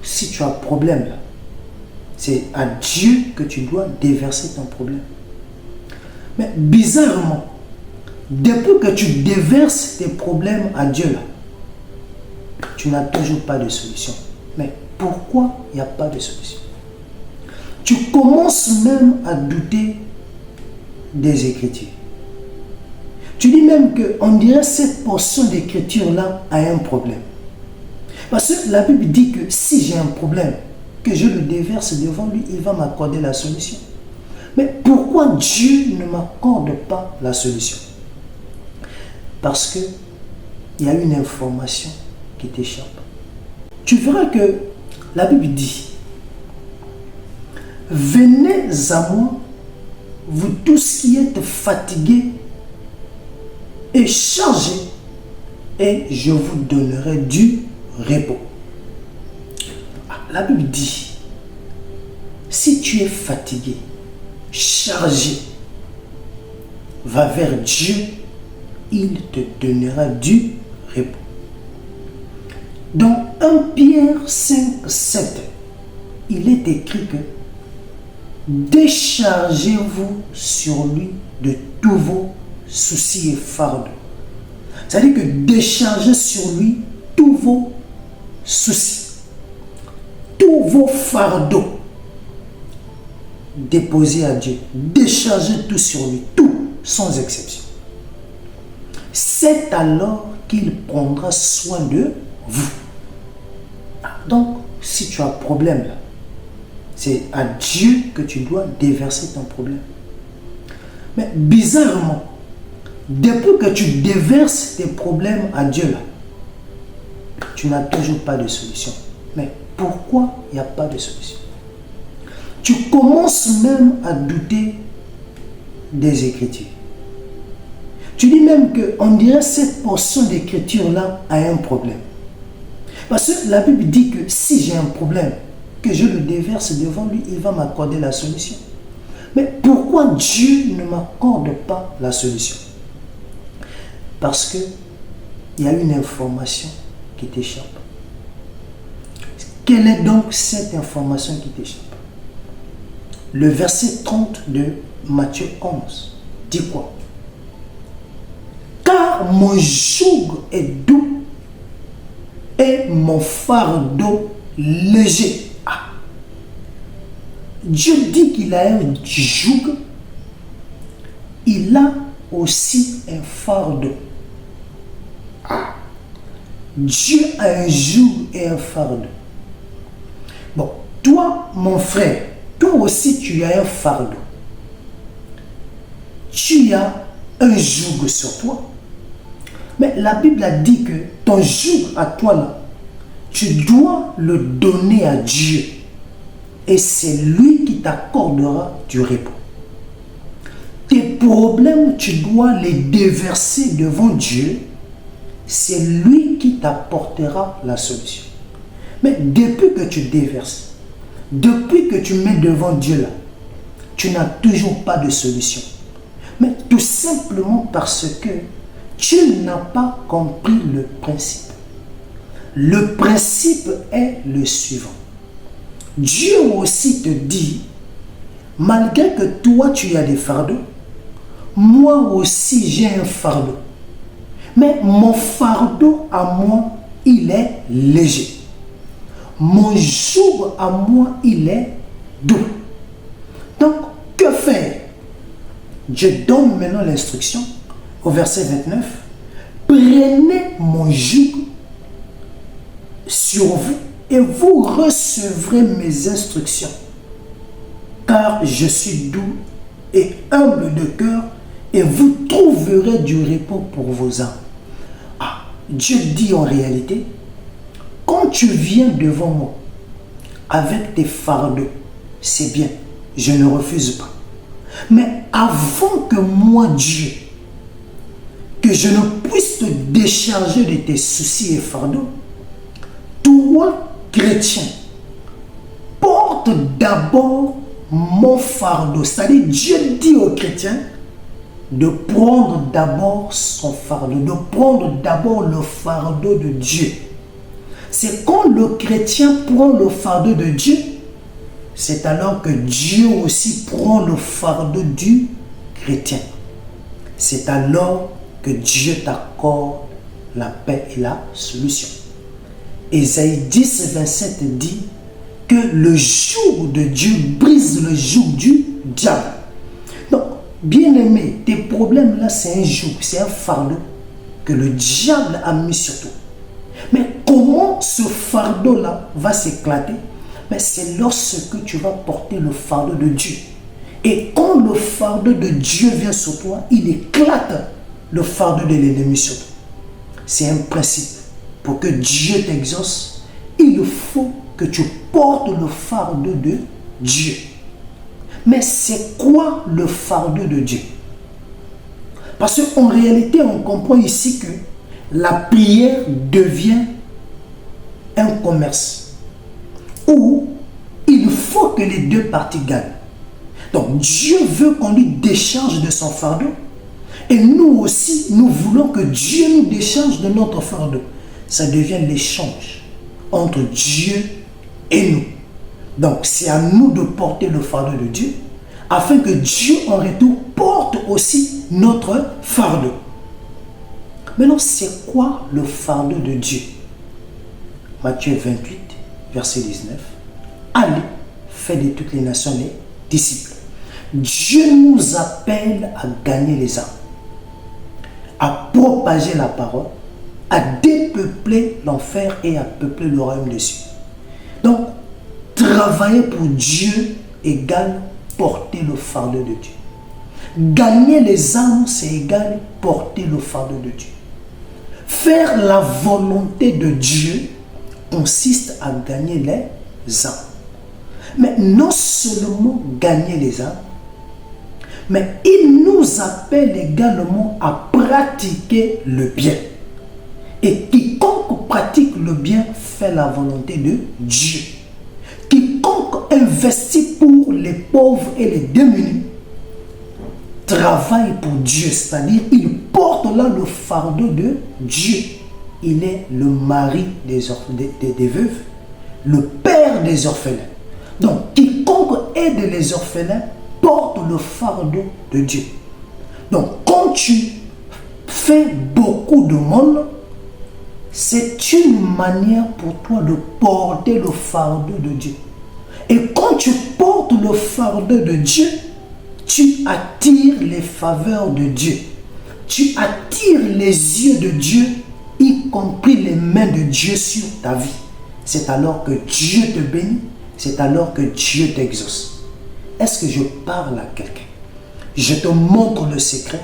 si tu as un problème là, c'est à Dieu que tu dois déverser ton problème. Mais bizarrement, depuis que tu déverses tes problèmes à Dieu là, tu n'as toujours pas de solution. Mais pourquoi il n'y a pas de solution? Tu commences même à douter des Écritures. Tu dis même qu'on dirait cette portion d'écriture-là a un problème. Parce que la Bible dit que si j'ai un problème, que je le déverse devant lui, il va m'accorder la solution. Mais pourquoi Dieu ne m'accorde pas la solution? Parce qu'il y a une information qui t'échappe. Tu verras que la Bible dit: venez à moi, vous tous qui êtes fatigués et chargés, et je vous donnerai du repos. La Bible dit, si tu es fatigué, chargé, va vers Dieu, il te donnera du repos. Dans 1 Pierre 5, 7, il est écrit que déchargez-vous sur lui de tous vos soucis et fardeaux. C'est-à-dire que déchargez sur lui tous vos soucis, tous vos fardeaux. Déposez à Dieu. Déchargez tout sur lui, tout, sans exception. C'est alors qu'il prendra soin de vous. Donc, si tu as un problème là, c'est à Dieu que tu dois déverser ton problème. Mais bizarrement, depuis que tu déverses tes problèmes à Dieu là, tu n'as toujours pas de solution. Mais pourquoi il n'y a pas de solution? Tu commences même à douter des Écritures. Tu dis même qu'on dirait cette portion d'écriture-là a un problème. Parce que la Bible dit que si j'ai un problème, que je le déverse devant lui, il va m'accorder la solution. Mais pourquoi Dieu ne m'accorde pas la solution? Parce qu'il y a une information qui t'échappe. Quelle est donc cette information qui t'échappe? Le verset 30 de Matthieu 11 dit quoi? Car mon joug est doux et mon fardeau léger. Dieu dit qu'il a un joug, il a aussi un fardeau. Dieu a un joug et un fardeau. Bon, toi, mon frère, toi aussi tu as un fardeau. Tu as un joug sur toi. Mais la Bible a dit que ton joug à toi là, tu dois le donner à Dieu. Et c'est lui qui t'accordera du repos. Tes problèmes, tu dois les déverser devant Dieu. C'est lui qui t'apportera la solution. Mais depuis que tu déverses, depuis que tu mets devant Dieu là, tu n'as toujours pas de solution. Mais tout simplement parce que tu n'as pas compris le principe. Le principe est le suivant. Dieu aussi te dit, malgré que toi tu as des fardeaux, moi aussi j'ai un fardeau. Mais mon fardeau à moi, il est léger. Mon joug à moi, il est doux. Donc, que faire? Dieu donne maintenant l'instruction au verset 29. Prenez mon joug sur vous et vous recevrez mes instructions. Car je suis doux et humble de cœur et vous trouverez du repos pour vos âmes. Dieu dit en réalité, quand tu viens devant moi avec tes fardeaux, c'est bien, je ne refuse pas. Mais avant que moi, Dieu, que je ne puisse te décharger de tes soucis et fardeaux, toi, chrétien, porte d'abord mon fardeau. C'est-à-dire, Dieu dit aux chrétiens de prendre d'abord son fardeau, de prendre d'abord le fardeau de Dieu. C'est quand le chrétien prend le fardeau de Dieu, c'est alors que Dieu aussi prend le fardeau du chrétien. C'est alors que Dieu t'accorde la paix et la solution. Ésaïe 10, 27 dit que le joug de Dieu brise le joug du diable. Donc, bien-aimé, tes problèmes là, c'est un joug, c'est un fardeau que le diable a mis sur toi. Mais comment ce fardeau-là va s'éclater? Mais c'est lorsque tu vas porter le fardeau de Dieu. Et quand le fardeau de Dieu vient sur toi, il éclate le fardeau de l'ennemi sur toi. C'est un principe. Pour que Dieu t'exauce, il faut que tu portes le fardeau de Dieu. Mais c'est quoi le fardeau de Dieu? Parce qu'en réalité, on comprend ici que la prière devient un commerce où il faut que les deux parties gagnent. Donc Dieu veut qu'on lui décharge de son fardeau et nous aussi, nous voulons que Dieu nous décharge de notre fardeau. Ça devient l'échange entre Dieu et nous. Donc c'est à nous de porter le fardeau de Dieu afin que Dieu en retour porte aussi notre fardeau. Maintenant, c'est quoi le fardeau de Dieu? Matthieu 28, verset 19. Allez, faites de toutes les nations les disciples. Dieu nous appelle à gagner les âmes, à propager la parole, à dépeupler l'enfer et à peupler le royaume des cieux. Donc, travailler pour Dieu égale porter le fardeau de Dieu. Gagner les âmes, c'est égal porter le fardeau de Dieu. Faire la volonté de Dieu consiste à gagner les âmes. Mais non seulement gagner les âmes, mais il nous appelle également à pratiquer le bien. Et quiconque pratique le bien fait la volonté de Dieu. Quiconque investit pour les pauvres et les démunis travaille pour Dieu, c'est-à-dire il porte là le fardeau de Dieu. Il est le mari des veuves, le père des orphelins. Donc quiconque aide les orphelins porte le fardeau de Dieu. Donc quand tu fais beaucoup de monde, c'est une manière pour toi de porter le fardeau de Dieu. Et quand tu portes le fardeau de Dieu, tu attires les faveurs de Dieu. Tu attires les yeux de Dieu, y compris les mains de Dieu sur ta vie. C'est alors que Dieu te bénit, c'est alors que Dieu t'exauce. Est-ce que je parle à quelqu'un? Je te montre le secret.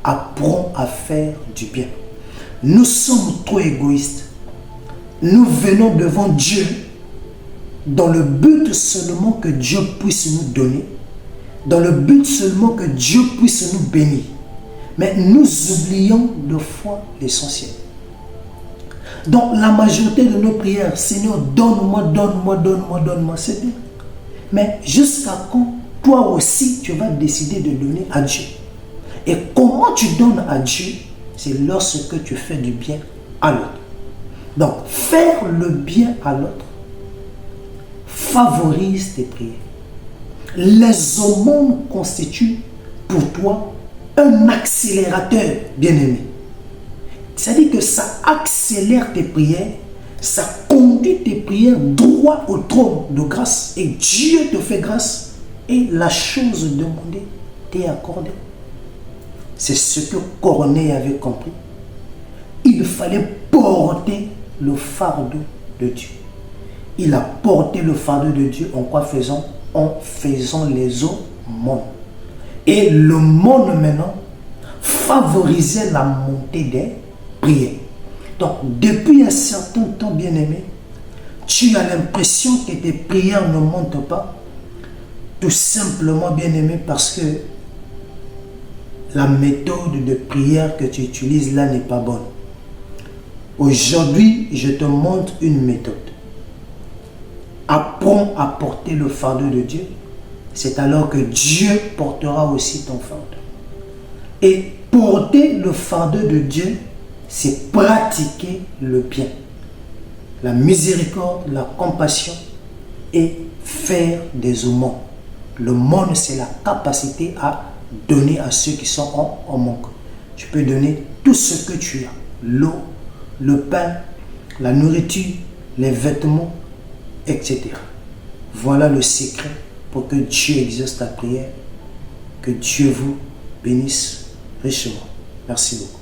Apprends à faire du bien. Nous sommes trop égoïstes. Nous venons devant Dieu dans le but seulement que Dieu puisse nous donner, dans le but seulement que Dieu puisse nous bénir. Mais nous oublions de fois l'essentiel. Donc la majorité de nos prières, Seigneur, donne-moi, donne-moi, donne-moi, donne-moi, c'est bien. Mais jusqu'à quand toi aussi tu vas décider de donner à Dieu? Et comment tu donnes à Dieu? C'est lorsque tu fais du bien à l'autre. Donc faire le bien à l'autre favorise tes prières. Les aumônes constituent pour toi un accélérateur, bien-aimé. C'est-à-dire que ça accélère tes prières, ça conduit tes prières droit au trône de grâce. Et Dieu te fait grâce et la chose demandée t'est accordée. C'est ce que Corneille avait compris. Il fallait porter le fardeau de Dieu. Il a porté le fardeau de Dieu en quoi faisant? En faisant les aumônes. Et le monde maintenant favorisait la montée des prières. Donc, depuis un certain temps, bien-aimé, tu as l'impression que tes prières ne montent pas. Tout simplement, bien-aimé, parce que la méthode de prière que tu utilises là n'est pas bonne. Aujourd'hui, je te montre une méthode. Apprends à porter le fardeau de Dieu. C'est alors que Dieu portera aussi ton fardeau. Et porter le fardeau de Dieu, c'est pratiquer le bien. la miséricorde, la compassion et faire des aumônes. Le monde, c'est la capacité à donner à ceux qui sont en manque. Tu peux donner tout ce que tu as. L'eau, le pain, la nourriture, les vêtements, etc. Voilà le secret pour que Dieu exauce ta prière. Que Dieu vous bénisse richement. Merci beaucoup.